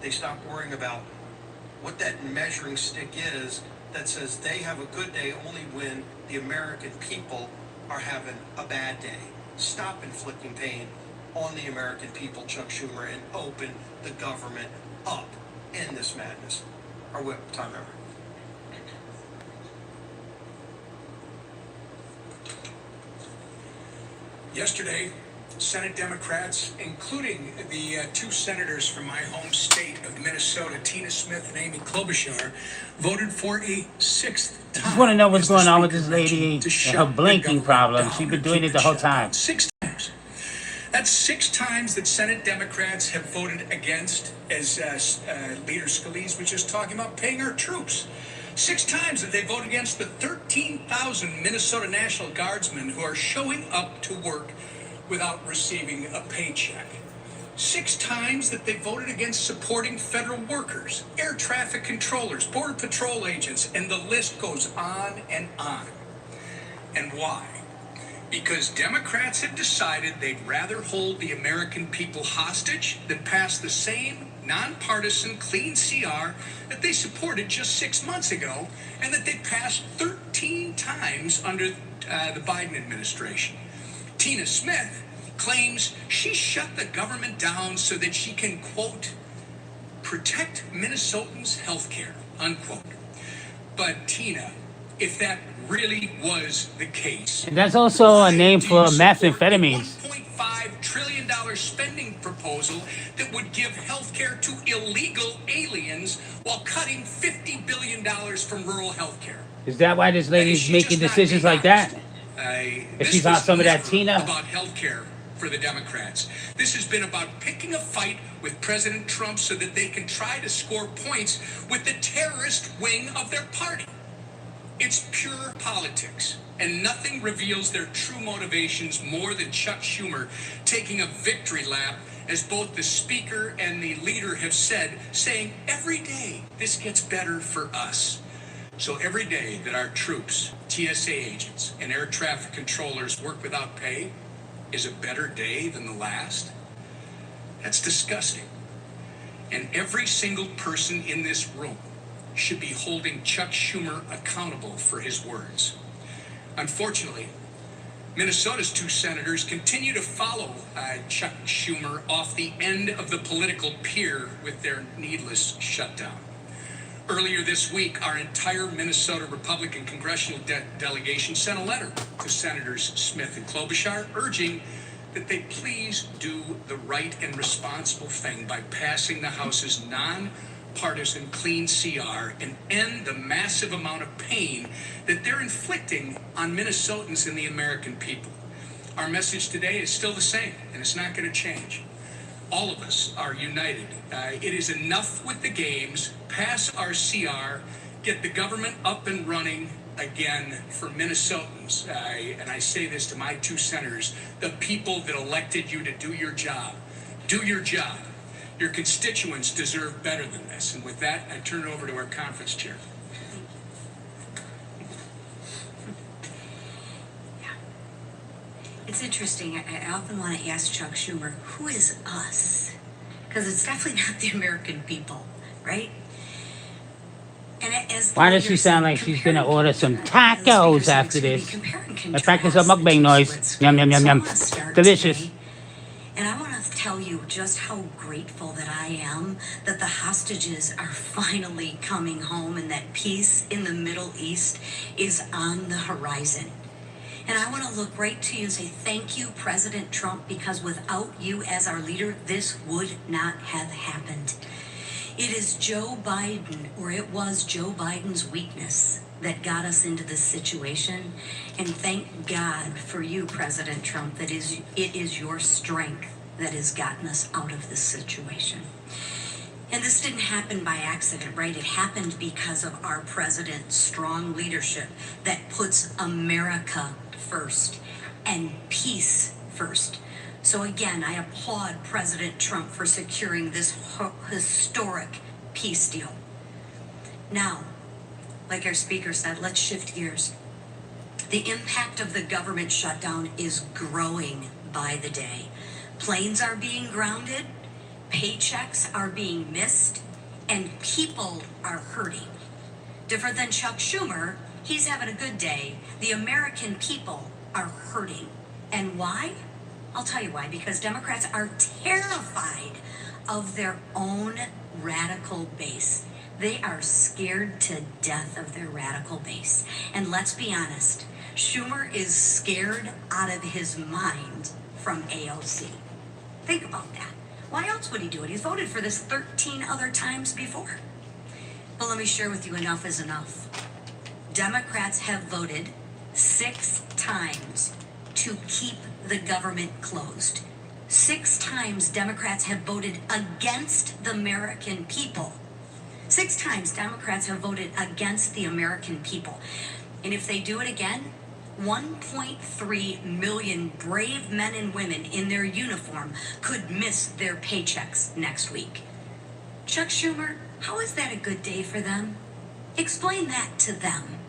they stop worrying about what that measuring stick is that says they have a good day only when the American people are having a bad day. Stop inflicting pain on the American people, Chuck Schumer, and open the government up in this madness. Our whip, time ever. Yesterday, Senate Democrats, including the two senators from my home state of Minnesota, Tina Smith and Amy Klobuchar, voted for a sixth time. I just want to know what's going on with this lady and her blinking problem. She's been doing it the whole time. 6 times. That's 6 times that Senate Democrats have voted against, as Leader Scalise was just talking about, paying our troops. 6 times that they voted against the 13,000 Minnesota National Guardsmen who are showing up to work without receiving a paycheck. 6 times that they voted against supporting federal workers, air traffic controllers, border patrol agents, and the list goes on and on. And why? Because Democrats have decided they'd rather hold the American people hostage than pass the same nonpartisan clean CR that they supported just 6 months ago and that they passed 13 times under the Biden administration. Tina Smith claims she shut the government down so that she can, quote, protect Minnesotans' health care, unquote. But Tina, if that really was the case... And that's also a name for methamphetamines. $1.5 trillion spending proposal that would give health care to illegal aliens while cutting $50 billion from rural health care. Is that why this lady's making decisions like that? If she's on some of that Tina? About health care for the Democrats. This has been about picking a fight with President Trump so that they can try to score points with the terrorist wing of their party. It's pure politics, and nothing reveals their true motivations more than Chuck Schumer taking a victory lap, as both the speaker and the leader have said, saying every day this gets better for us. So every day that our troops, TSA agents, and air traffic controllers work without pay is a better day than the last. That's disgusting. And every single person in this room should be holding Chuck Schumer accountable for his words. Unfortunately, Minnesota's 2 senators continue to follow Chuck Schumer off the end of the political pier with their needless shutdown. Earlier this week, our entire Minnesota Republican congressional delegation sent a letter to Senators Smith and Klobuchar urging that they please do the right and responsible thing by passing the House's non-partisan clean CR and end the massive amount of pain that they're inflicting on Minnesotans and the American people. Our message today is still the same, and it's not going to change. All of us are united. It is enough with the games. Pass our CR. Get the government up and running again for Minnesotans. And I say this to my 2 senators, the people that elected you to do your job. Do your job. Your constituents deserve better than this. And with that, I turn it over to our conference chair. It's interesting. I often want to ask Chuck Schumer, who is us? Because it's definitely not the American people, right? And as Why does she sound like she's going to order some tacos after this? In fact, it's a mukbang noise. Yum, yum, yum, yum. Delicious. And I want to tell you just how grateful that I am that the hostages are finally coming home and that peace in the Middle East is on the horizon. And I want to look right to you and say thank you, President Trump, because without you as our leader, this would not have happened. It is Joe Biden, or it was Joe Biden's weakness that got us into this situation. And thank God for you, President Trump, that it is your strength that has gotten us out of this situation. And this didn't happen by accident, right? It happened because of our president's strong leadership that puts America first and peace first. So again, I applaud President Trump for securing this historic peace deal. Now, like our speaker said, let's shift gears. The impact of the government shutdown is growing by the day. Planes are being grounded. Paychecks are being missed and people are hurting. Different than Chuck Schumer, he's having a good day. The American people are hurting. And why? I'll tell you why. Because Democrats are terrified of their own radical base. They are scared to death of their radical base. And let's be honest, Schumer is scared out of his mind from AOC. Think about that. Why else would he do it? He's voted for this 13 other times before. But let me share with you, enough is enough. Democrats have voted 6 times to keep the government closed. 6 times Democrats have voted against the American people. 6 times Democrats have voted against the American people. And if they do it again, 1.3 million brave men and women in their uniform could miss their paychecks next week. Chuck Schumer, how is that a good day for them? Explain that to them.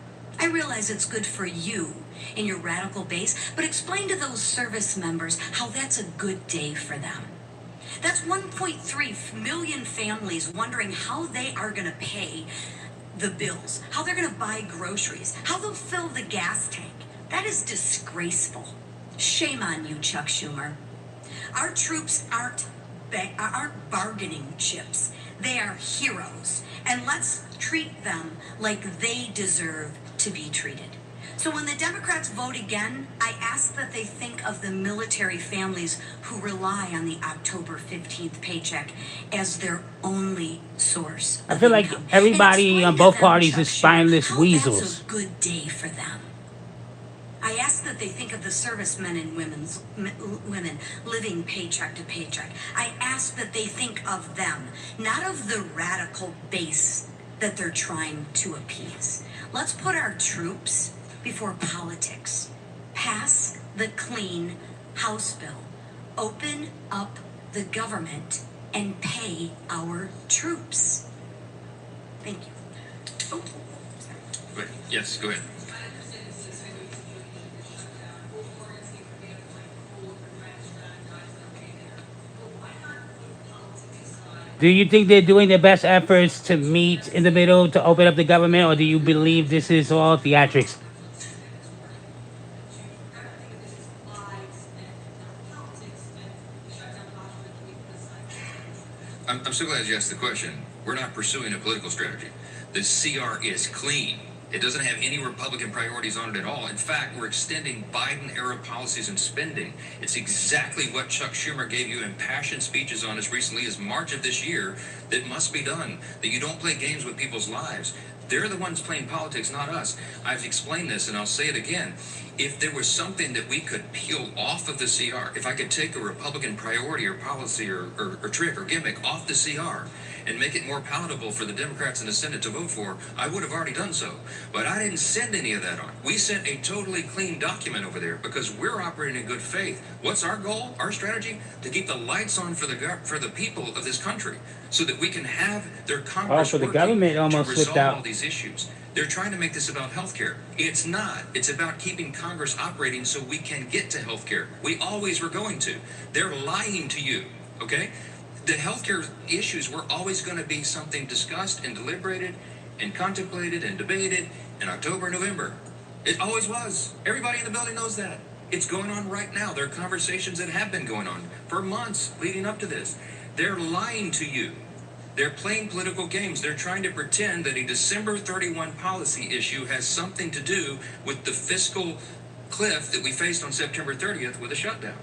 I realize it's good for you in your radical base, but explain to those service members how that's a good day for them. That's 1.3 million families wondering how they are going to pay the bills, how they're going to buy groceries, how they'll fill the gas tank. That is disgraceful. Shame on you, Chuck Schumer. Our troops aren't bargaining chips. They are heroes. And let's treat them like they deserve to be treated. So when the Democrats vote again, I ask that they think of the military families who rely on the October 15th paycheck as their only source of I feel like income. everybody And on explain both to them, parties Chuck is Schumer, spineless how weasels. That's a good day for them. I ask that they think of the servicemen and women living paycheck to paycheck. I ask that they think of them, not of the radical base that they're trying to appease. Let's put our troops before politics. Pass the clean House bill. Open up the government and pay our troops. Thank you. Oh, sorry. Wait, yes, go ahead. Do you think they're doing their best efforts to meet in the middle to open up the government, or do you believe this is all theatrics? I'm so glad you asked the question. We're not pursuing a political strategy. The CR is clean. It doesn't have any Republican priorities on it at all. In fact, we're extending Biden-era policies and spending. It's exactly what Chuck Schumer gave you impassioned speeches on as recently as March of this year that must be done, that you don't play games with people's lives. They're the ones playing politics, not us. I've explained this, and I'll say it again. If there was something that we could peel off of the CR, if I could take a Republican priority or policy or trick or gimmick off the CR and make it more palatable for the Democrats in the Senate to vote for, I would have already done so. But I didn't send any of that on. We sent a totally clean document over there because we're operating in good faith. What's our goal, our strategy? To keep the lights on for the people of this country so that we can have their Congress For the working government to almost resolve slipped out. all these issues. They're trying to make this about healthcare. It's not. It's about keeping Congress operating so we can get to healthcare. We always were going to. They're lying to you, okay? The healthcare issues were always going to be something discussed and deliberated and contemplated and debated in October, November. It always was. Everybody in the building knows that. It's going on right now. There are conversations that have been going on for months leading up to this. They're lying to you. They're playing political games. They're trying to pretend that a December 31 policy issue has something to do with the fiscal cliff that we faced on September 30th with a shutdown.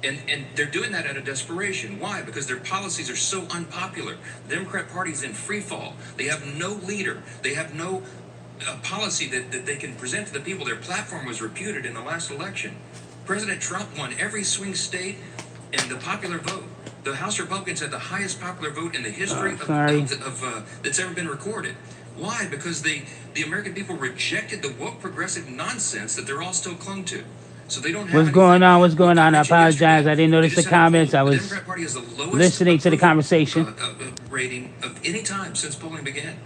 And they're doing that out of desperation. Why? Because their policies are so unpopular. The Democrat Party is in free fall. They have no leader. They have no policy that they can present to the people. Their platform was reputed in the last election. President Trump won every swing state in the popular vote. The House Republicans had the highest popular vote in the history that's ever been recorded. Why? Because the American people rejected the woke progressive nonsense that they're all still clung to. So they don't have What's going on? What's going on? I anything against apologize. you. I didn't notice They the just had a comments. poll. I The was Democrat Party has the lowest listening to the approval, conversation. rating of any time since polling began.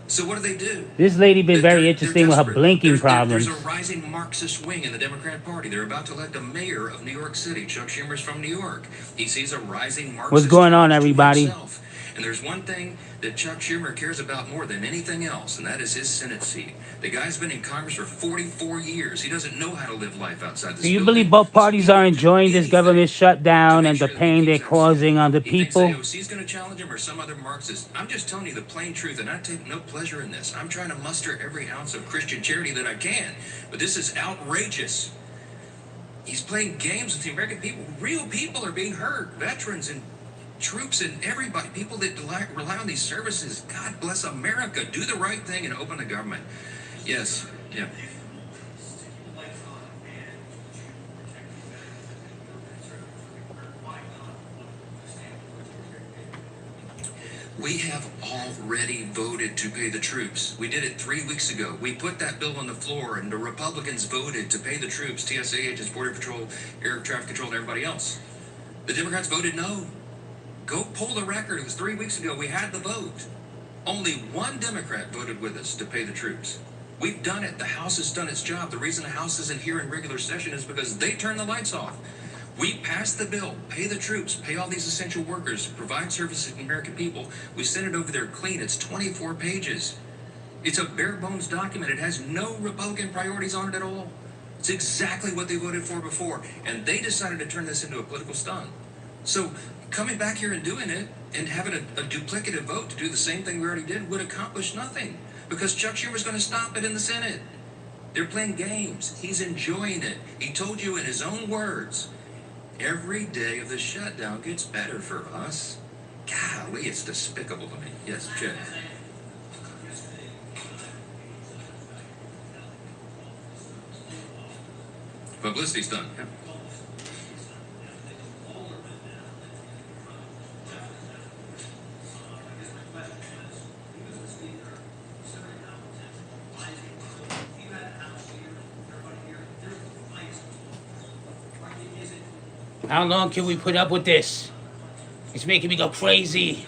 So what do? This lady been very They're interesting with her desperate. blinking problems. There's a rising Marxist wing in the Democrat Party. They're about to elect a mayor of New York City. Chuck Schumer's from New York. He sees a rising Marxist. What's going on, challenge to everybody? himself. And there's one thing that Chuck Schumer cares about more than anything else, and that is his Senate seat. The guy's been in Congress for 44 years. He doesn't know how to live life outside this Do you building. believe both parties are enjoying this Anything government shutdown to and make the sure that pain he they're keeps that causing on the seat. He thinks people? AOC's going to challenge him or some other Marxist. I'm just telling you the plain truth, and I take no pleasure in this. I'm trying to muster every ounce of Christian charity that I can, but this is outrageous. He's playing games with the American people. Real people are being hurt. Veterans and troops and everybody, people that rely on these services. God bless America. Do the right thing and open the government. Yes. Yeah. We have already voted to pay the troops. We did it 3 weeks ago. We put that bill on the floor, and the Republicans voted to pay the troops, TSA agents, Border Patrol, Air Traffic Control, and everybody else. The Democrats voted no. Go pull the record. It was 3 weeks ago. We had the vote. Only one Democrat voted with us to pay the troops. We've done it. The House has done its job. The reason the House isn't here in regular session is because they turned the lights off. We passed the bill, pay the troops, pay all these essential workers, provide services to the American people. We sent it over there clean. It's 24 pages. It's a bare bones document. It has no Republican priorities on it at all. It's exactly what they voted for before. And they decided to turn this into a political stunt. So coming back here and doing it and having a duplicative vote to do the same thing we already did would accomplish nothing. Because Chuck Schumer's going to stop it in the Senate. They're playing games. He's enjoying it. He told you in his own words, every day of the shutdown gets better for us. Golly, it's despicable to me. Yes, Chad. Publicity's done. Yeah. How long can we put up with this? It's making me go crazy.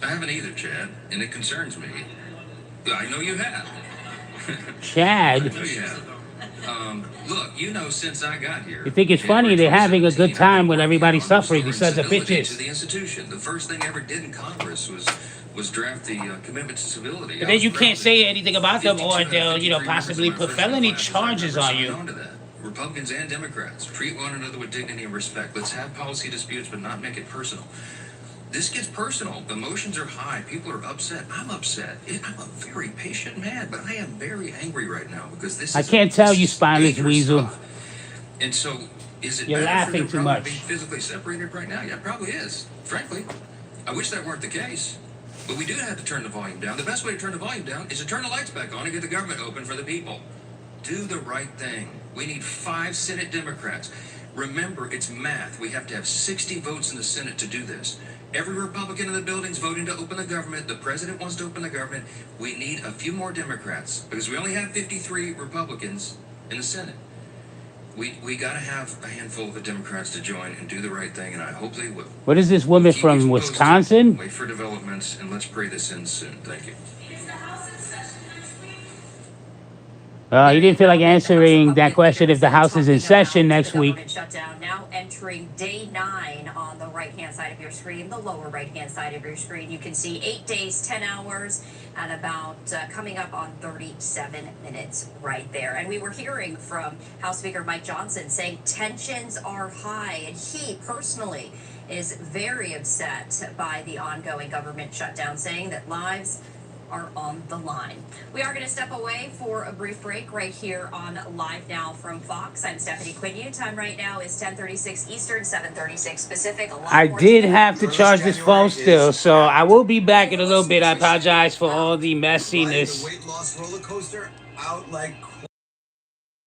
I haven't either, Chad, and it concerns me. I know you have. Chad, I know you have. Look, you know, since I got here, you think it's funny they're having a good time when everybody's suffering, these sons of to bitches. the institution. The first thing I ever did in Congress was draft the commitment to civility. But then you can't say anything about them or they'll, possibly put felony charges on you. Republicans and Democrats, treat one another with dignity and respect. Let's have policy disputes, but not make it personal. This gets personal. The emotions are high. People are upset. I'm upset. I'm a very patient man, but I am very angry right now because this I is can't tell you, spineless dangerous weasel. stuff. And so, is it You're better laughing for too them much. to be physically separated right now? Yeah, it probably is. Frankly, I wish that weren't the case. But we do have to turn the volume down. The best way to turn the volume down is to turn the lights back on and get the government open for the people. Do the right thing. We need 5 Senate Democrats. Remember, it's math. We have to have 60 votes in the Senate to do this. Every Republican in the building's voting to open the government. The president wants to open the government. We need a few more Democrats because we only have 53 Republicans in the Senate. We got to have a handful of the Democrats to join and do the right thing, and I hope they will. What is this woman Keep from you posted. Wisconsin? Wait for developments, and let's pray this ends soon. Thank you. You didn't feel like answering that question if the House is in session next week. Government shutdown now entering day 9 on the right-hand side of your screen, the lower right-hand side of your screen. You can see 8 days, 10 hours, and about coming up on 37 minutes right there. And we were hearing from House Speaker Mike Johnson saying tensions are high, and he personally is very upset by the ongoing government shutdown, saying that lives are on the line. We are going to step away for a brief break right here on Live Now from Fox. I'm Stephanie Quinn. Time right now is 10:36 Eastern, 7:36 Pacific. I did have to charge this phone still, so I will be back in a little bit. I apologize for all the messiness. The weight loss roller coaster out like